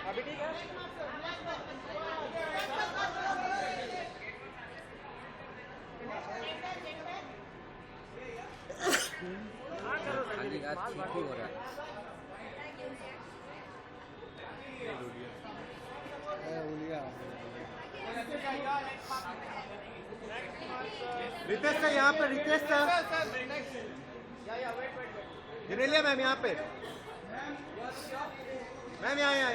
अभी ठीक है। खाली आज ठीक ही हो रहा है। रितेश सर यहाँ पे, रितेश सर, जिनेलिया मैम यहाँ पे, मैम यहाँ यहाँ